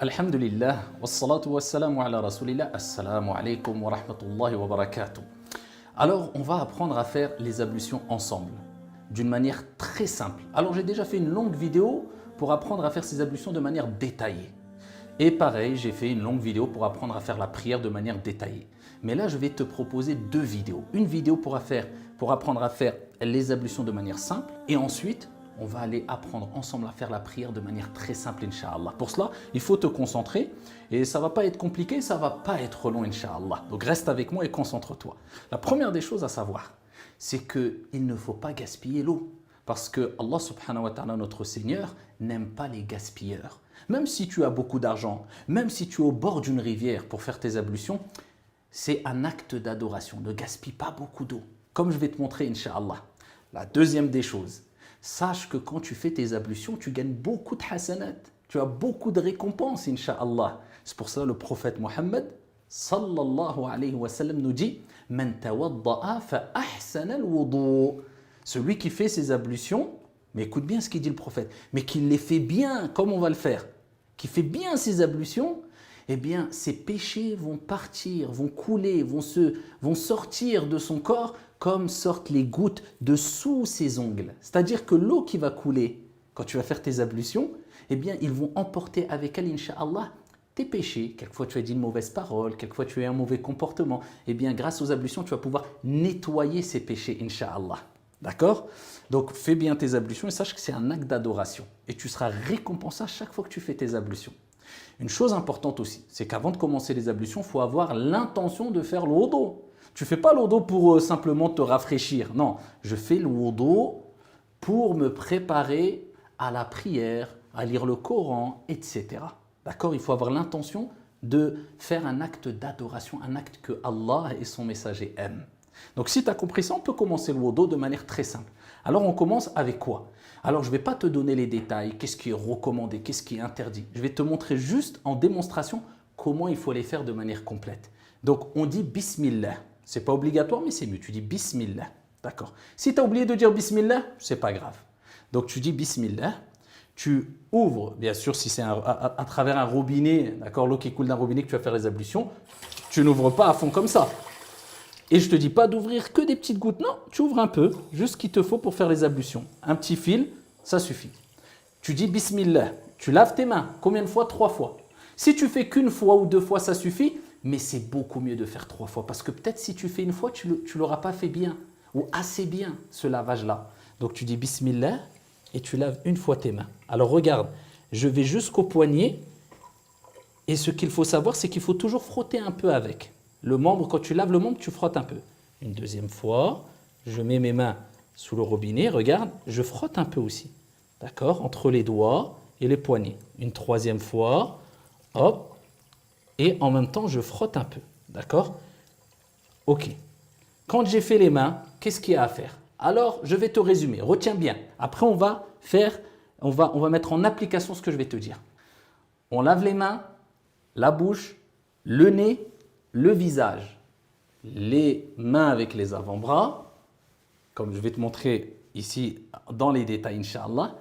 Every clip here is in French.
Alhamdulillah, wassalatu wassalamu ala rasulillah, assalamu alaikum wa rahmatullahi wa barakatuh. Alors, on va apprendre à faire les ablutions ensemble, d'une manière très simple. Alors, j'ai déjà fait une longue vidéo pour apprendre à faire ces ablutions de manière détaillée. Et pareil, j'ai fait une longue vidéo pour apprendre à faire la prière de manière détaillée. Mais là, je vais te proposer deux vidéos. Une vidéo pour apprendre à faire les ablutions de manière simple et ensuite, on va aller apprendre ensemble à faire la prière de manière très simple, Inch'Allah. Pour cela, il faut te concentrer et ça ne va pas être compliqué, ça ne va pas être long, Inch'Allah. Donc reste avec moi et concentre-toi. La première des choses à savoir, c'est qu'il ne faut pas gaspiller l'eau. Parce que Allah subhanahu wa ta'ala, notre Seigneur, n'aime pas les gaspilleurs. Même si tu as beaucoup d'argent, même si tu es au bord d'une rivière pour faire tes ablutions, c'est un acte d'adoration. Ne gaspille pas beaucoup d'eau. Comme je vais te montrer, Inch'Allah. La deuxième des choses, sache que quand tu fais tes ablutions, tu gagnes beaucoup de hasanat. Tu as beaucoup de récompenses, Inch'Allah. C'est pour ça que le prophète Mohammed, sallallahu alayhi wa sallam, nous dit « Man tawadda'a fa ahsana al-wudu » Celui qui fait ses ablutions, mais écoute bien ce qu'il dit le prophète, mais qu'il les fait bien, comme on va le faire, qui fait bien ses ablutions, eh bien, ses péchés vont partir, vont couler, vont sortir de son corps comme sortent les gouttes de sous ses ongles. C'est-à-dire que l'eau qui va couler quand tu vas faire tes ablutions, eh bien, ils vont emporter avec elle, Inch'Allah, tes péchés. Quelquefois, tu as dit une mauvaise parole, quelquefois, tu as eu un mauvais comportement. Eh bien, grâce aux ablutions, tu vas pouvoir nettoyer ces péchés, Inch'Allah. D'accord? Donc, fais bien tes ablutions et sache que c'est un acte d'adoration. Et tu seras récompensé à chaque fois que tu fais tes ablutions. Une chose importante aussi, c'est qu'avant de commencer les ablutions, il faut avoir l'intention de faire le wudu. Tu ne fais pas le wudu pour simplement te rafraîchir. Non, je fais le wudu pour me préparer à la prière, à lire le Coran, etc. D'accord? Il faut avoir l'intention de faire un acte d'adoration, un acte que Allah et son messager aiment. Donc si tu as compris ça, on peut commencer le wudu de manière très simple. Alors on commence avec quoi? Alors je ne vais pas te donner les détails, qu'est-ce qui est recommandé, qu'est-ce qui est interdit. Je vais te montrer juste en démonstration comment il faut les faire de manière complète. Donc on dit Bismillah. Ce n'est pas obligatoire mais c'est mieux, tu dis Bismillah. D'accord. Si tu as oublié de dire Bismillah, ce n'est pas grave. Donc tu dis Bismillah. Tu ouvres, bien sûr si c'est à travers un robinet, d'accord, l'eau qui coule d'un robinet que tu vas faire les ablutions, tu n'ouvres pas à fond comme ça. Et je ne te dis pas d'ouvrir que des petites gouttes. Non, tu ouvres un peu, juste ce qu'il te faut pour faire les ablutions. Un petit fil, ça suffit. Tu dis Bismillah. Tu laves tes mains. Combien de fois? 3 fois. Si tu fais qu'une fois ou 2 fois, ça suffit. Mais c'est beaucoup mieux de faire 3 fois. Parce que peut-être si tu fais une fois, tu ne l'auras pas fait bien. Ou assez bien, ce lavage-là. Donc tu dis Bismillah et tu laves une fois tes mains. Alors regarde, je vais jusqu'au poignet. Et ce qu'il faut savoir, c'est qu'il faut toujours frotter un peu avec. Le membre, quand tu laves le membre, tu frottes un peu. Une deuxième fois, je mets mes mains sous le robinet, regarde, je frotte un peu aussi. D'accord? Entre les doigts et les poignets. Une troisième fois, hop, et en même temps, je frotte un peu. D'accord? Ok. Quand j'ai fait les mains, qu'est-ce qu'il y a à faire? Alors, je vais te résumer. Retiens bien. Après, on va mettre en application ce que je vais te dire. On lave les mains, la bouche, le nez, le visage, les mains avec les avant-bras, comme je vais te montrer ici dans les détails, Inch'Allah,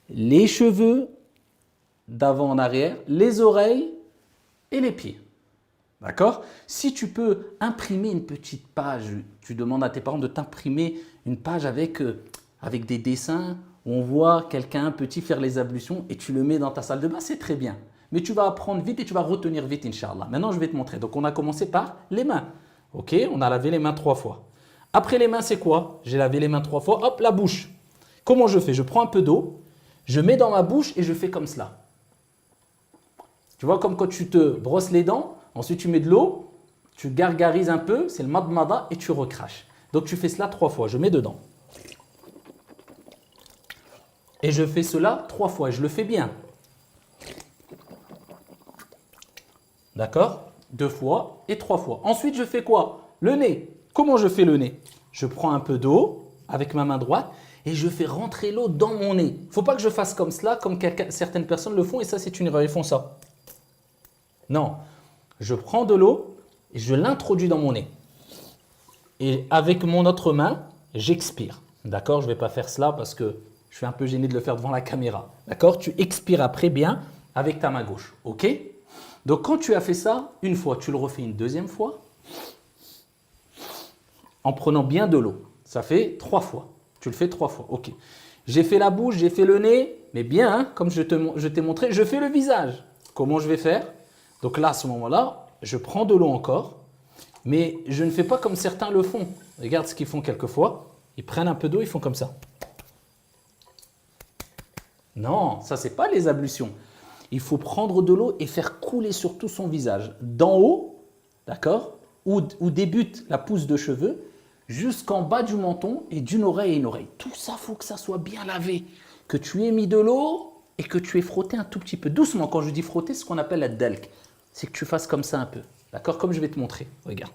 les cheveux d'avant en arrière, les oreilles et les pieds. D'accord? Si tu peux imprimer une petite page, tu demandes à tes parents de t'imprimer une page avec des dessins où on voit quelqu'un petit faire les ablutions et tu le mets dans ta salle de bain, c'est très bien. Mais tu vas apprendre vite et tu vas retenir vite, Inch'Allah. Maintenant, je vais te montrer. Donc, on a commencé par les mains. Ok? On a lavé les mains 3 fois. Après les mains, c'est quoi? J'ai lavé les mains 3 fois. Hop, la bouche. Comment je fais? Je prends un peu d'eau, je mets dans ma bouche et je fais comme cela. Tu vois, comme quand tu te brosses les dents, ensuite tu mets de l'eau, tu gargarises un peu, c'est le madmada et tu recraches. Donc, tu fais cela 3 fois. Je mets dedans. Et je fais cela 3 fois. Et je le fais bien. D'accord? 2 fois et 3 fois. Ensuite, je fais quoi? Le nez. Comment je fais le nez? Je prends un peu d'eau avec ma main droite et je fais rentrer l'eau dans mon nez. Il ne faut pas que je fasse comme cela, comme certaines personnes le font et ça, c'est une erreur. Ils font ça. Non. Je prends de l'eau et je l'introduis dans mon nez. Et avec mon autre main, j'expire. D'accord? Je ne vais pas faire cela parce que je suis un peu gêné de le faire devant la caméra. D'accord? Tu expires après bien avec ta main gauche. Ok? Donc quand tu as fait ça, une fois, tu le refais une deuxième fois en prenant bien de l'eau. Ça fait 3 fois. Tu le fais 3 fois. Ok. J'ai fait la bouche, j'ai fait le nez, mais bien, hein, comme je t'ai montré, je fais le visage. Comment je vais faire? Donc là, à ce moment-là, je prends de l'eau encore, mais je ne fais pas comme certains le font. Regarde ce qu'ils font quelquefois. Ils prennent un peu d'eau, ils font comme ça. Non, ça, c'est pas les ablutions. Il faut prendre de l'eau et faire couler sur tout son visage. D'en haut, d'accord, où débute la pousse de cheveux, jusqu'en bas du menton et d'une oreille à une oreille. Tout ça, il faut que ça soit bien lavé. Que tu aies mis de l'eau et que tu aies frotté un tout petit peu. Doucement, quand je dis frotter, c'est ce qu'on appelle la dalk. C'est que tu fasses comme ça un peu. D'accord? Comme je vais te montrer. Regarde.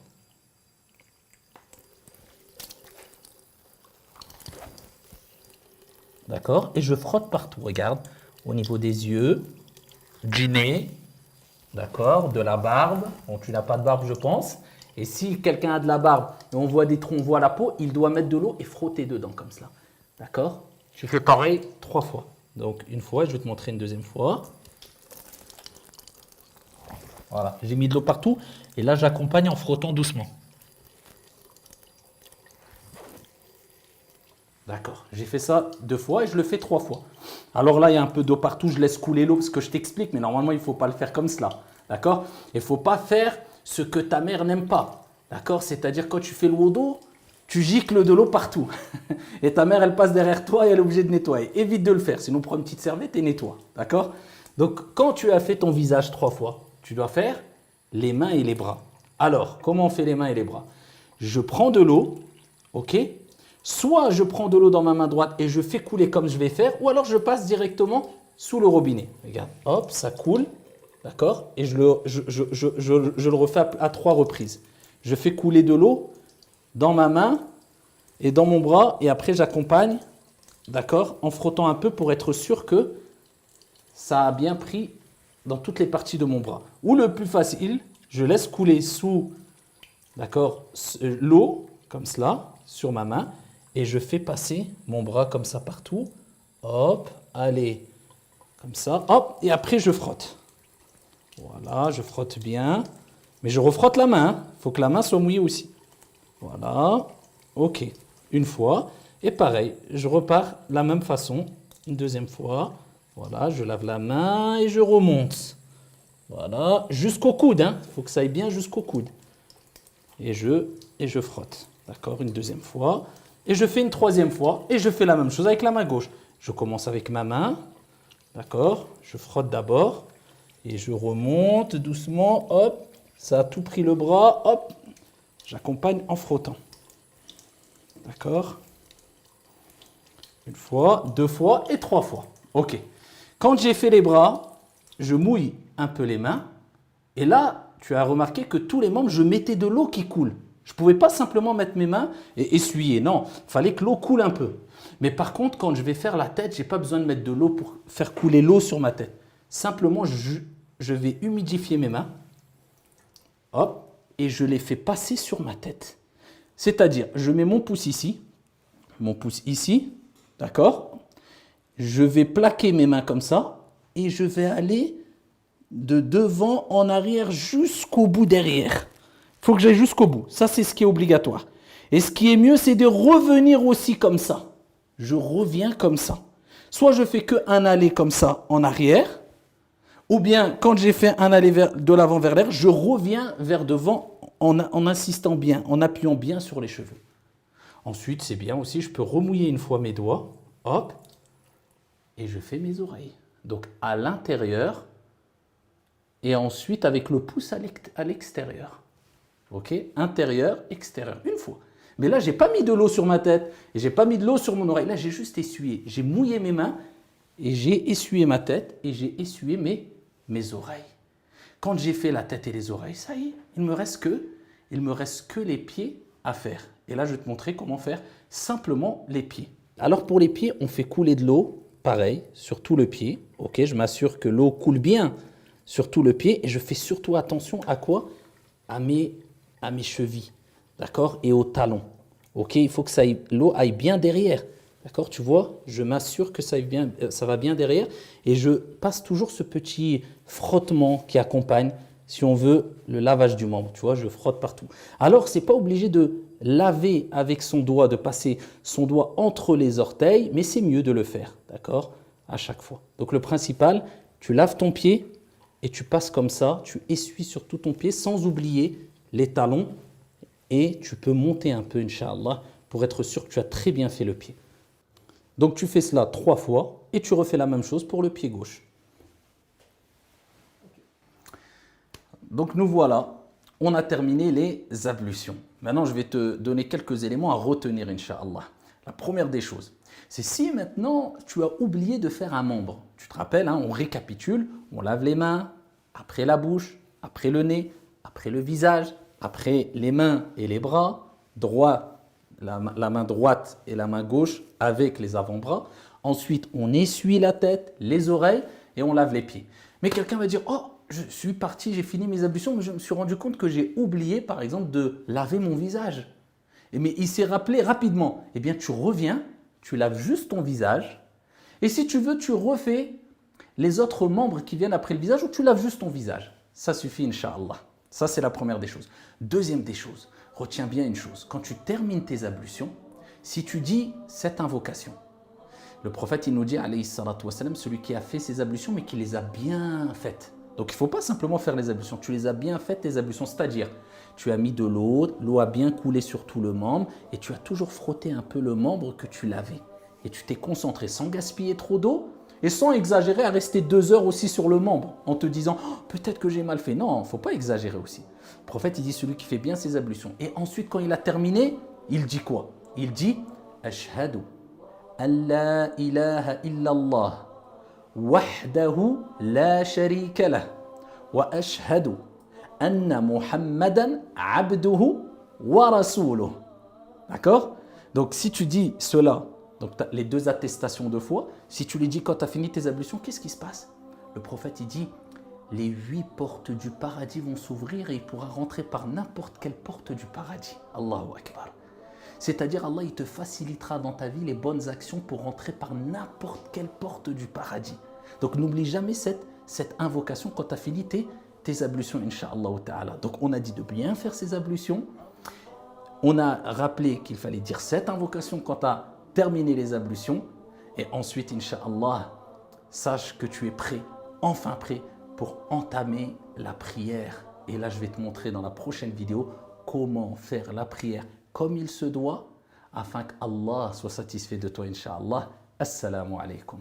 D'accord? Et je frotte partout. Regarde. Au niveau des yeux, du nez, d'accord? De la barbe. Bon, tu n'as pas de barbe, je pense. Et si quelqu'un a de la barbe et on voit des troncs, on voit la peau, il doit mettre de l'eau et frotter dedans comme cela. D'accord? Je fais pareil 3 fois. Donc une fois, je vais te montrer une deuxième fois. Voilà, j'ai mis de l'eau partout et là j'accompagne en frottant doucement. D'accord, j'ai fait ça 2 fois et je le fais 3 fois. Alors là, il y a un peu d'eau partout, je laisse couler l'eau parce que je t'explique, mais normalement, il ne faut pas le faire comme cela. D'accord? Il ne faut pas faire ce que ta mère n'aime pas. D'accord? C'est-à-dire quand tu fais le wudu, tu gicles de l'eau partout. Et ta mère, elle passe derrière toi et elle est obligée de nettoyer. Évite de le faire, sinon prends une petite serviette et nettoie. D'accord? Donc, quand tu as fait ton visage 3 fois, tu dois faire les mains et les bras. Alors, comment on fait les mains et les bras? Je prends de l'eau, ok? Soit je prends de l'eau dans ma main droite et je fais couler comme je vais faire, ou alors je passe directement sous le robinet. Regarde, hop, ça coule, d'accord? Et je le refais à 3 reprises. Je fais couler de l'eau dans ma main et dans mon bras, et après j'accompagne, d'accord? En frottant un peu pour être sûr que ça a bien pris dans toutes les parties de mon bras. Ou le plus facile, je laisse couler sous, d'accord, l'eau, comme cela, sur ma main, et je fais passer mon bras comme ça partout. Hop, allez, comme ça, hop, et après je frotte. Voilà, je frotte bien, mais je refrotte la main, il faut que la main soit mouillée aussi. Voilà, ok, une fois, et pareil, je repars de la même façon, une deuxième fois. Voilà, je lave la main et je remonte. Voilà, jusqu'au coude, hein. Il faut que ça aille bien jusqu'au coude. Et je frotte. D'accord, une deuxième fois. Et je fais une troisième fois. Et je fais la même chose avec la main gauche. Je commence avec ma main. D'accord, je frotte d'abord. Et je remonte doucement. Hop, ça a tout pris le bras. Hop, j'accompagne en frottant. D'accord. Une fois, 2 fois et 3 fois. Ok. Quand j'ai fait les bras, je mouille un peu les mains. Et là, tu as remarqué que tous les membres, je mettais de l'eau qui coule. Je ne pouvais pas simplement mettre mes mains et essuyer. Non, il fallait que l'eau coule un peu. Mais par contre, quand je vais faire la tête, je n'ai pas besoin de mettre de l'eau pour faire couler l'eau sur ma tête. Simplement, je vais humidifier mes mains. Hop, et je les fais passer sur ma tête. C'est-à-dire, je mets mon pouce ici, d'accord? Je vais plaquer mes mains comme ça et je vais aller de devant en arrière jusqu'au bout derrière. Il faut que j'aille jusqu'au bout. Ça, c'est ce qui est obligatoire. Et ce qui est mieux, c'est de revenir aussi comme ça. Je reviens comme ça. Soit je fais qu'un aller comme ça en arrière, ou bien quand j'ai fait un aller de l'avant vers l'arrière, je reviens vers devant en insistant bien, en appuyant bien sur les cheveux. Ensuite, c'est bien aussi, je peux remouiller une fois mes doigts. Hop. Et je fais mes oreilles. Donc à l'intérieur et ensuite avec le pouce à l'extérieur. Ok? Intérieur, extérieur. Une fois. Mais là, je n'ai pas mis de l'eau sur ma tête et je n'ai pas mis de l'eau sur mon oreille. Là, j'ai juste essuyé. J'ai mouillé mes mains et j'ai essuyé ma tête et j'ai essuyé mes oreilles. Quand j'ai fait la tête et les oreilles, ça y est, il me reste que les pieds à faire. Et là, je vais te montrer comment faire simplement les pieds. Alors pour les pieds, on fait couler de l'eau. Pareil, sur tout le pied. Ok, je m'assure que l'eau coule bien sur tout le pied et je fais surtout attention à quoi? À mes chevilles, d'accord? Et aux talons. Ok, il faut que l'eau aille bien derrière. D'accord? Tu vois, je m'assure que ça va bien derrière et je passe toujours ce petit frottement qui accompagne, si on veut, le lavage du membre. Tu vois, je frotte partout. Alors, ce n'est pas obligé de laver avec son doigt, de passer son doigt entre les orteils, mais c'est mieux de le faire, d'accord? À chaque fois. Donc, le principal, tu laves ton pied et tu passes comme ça, tu essuies sur tout ton pied sans oublier les talons et tu peux monter un peu, Inch'Allah, pour être sûr que tu as très bien fait le pied. Donc tu fais cela 3 fois et tu refais la même chose pour le pied gauche. Donc nous voilà, on a terminé les ablutions. Maintenant, je vais te donner quelques éléments à retenir, Inch'Allah. La première des choses, c'est si maintenant tu as oublié de faire un membre. Tu te rappelles, hein, on récapitule, on lave les mains, après la bouche, après le nez, après le visage, après les mains et les bras, la main droite et la main gauche avec les avant-bras. Ensuite, on essuie la tête, les oreilles et on lave les pieds. Mais quelqu'un va dire, oh, je suis parti, j'ai fini mes ablutions, mais je me suis rendu compte que j'ai oublié, par exemple, de laver mon visage. Mais il s'est rappelé rapidement. Eh bien, tu reviens, tu laves juste ton visage. Et si tu veux, tu refais les autres membres qui viennent après le visage ou tu laves juste ton visage. Ça suffit, Inch'Allah. Ça, c'est la première des choses. Deuxième des choses, retiens bien une chose. Quand tu termines tes ablutions, si tu dis cette invocation, le prophète, il nous dit, alayhi salatu wassalam, celui qui a fait ses ablutions, mais qui les a bien faites. Donc, il ne faut pas simplement faire les ablutions. Tu les as bien faites, tes ablutions. C'est-à-dire, tu as mis de l'eau a bien coulé sur tout le membre et tu as toujours frotté un peu le membre que tu lavais. Et tu t'es concentré sans gaspiller trop d'eau et sans exagérer à rester 2 heures aussi sur le membre en te disant oh, peut-être que j'ai mal fait. Non, il ne faut pas exagérer aussi. Le prophète, il dit celui qui fait bien ses ablutions. Et ensuite, quand il a terminé, il dit quoi? Il dit Ashhadu an la ilaha illallah wahdahu la sharika lah wa ashhadu anna Muhammadan abduhu wa rasuluh. D'accord? Donc si tu dis cela, donc les 2 attestations de foi, si tu les dis quand tu as fini tes ablutions, qu'est-ce qui se passe? Le prophète, il dit, les 8 portes du paradis vont s'ouvrir et il pourra rentrer par n'importe quelle porte du paradis. Allahu Akbar. C'est-à-dire, Allah, il te facilitera dans ta vie les bonnes actions pour rentrer par n'importe quelle porte du paradis. Donc n'oublie jamais cette invocation quand tu as fini tes ablutions, Inch'Allah ta'ala. Donc on a dit de bien faire ces ablutions. On a rappelé qu'il fallait dire cette invocation quand tu as terminé les ablutions. Et ensuite, Inch'Allah, sache que tu es prêt, enfin prêt, pour entamer la prière. Et là, je vais te montrer dans la prochaine vidéo comment faire la prière comme il se doit afin qu'Allah soit satisfait de toi, Inch'Allah. Assalamu alaikum.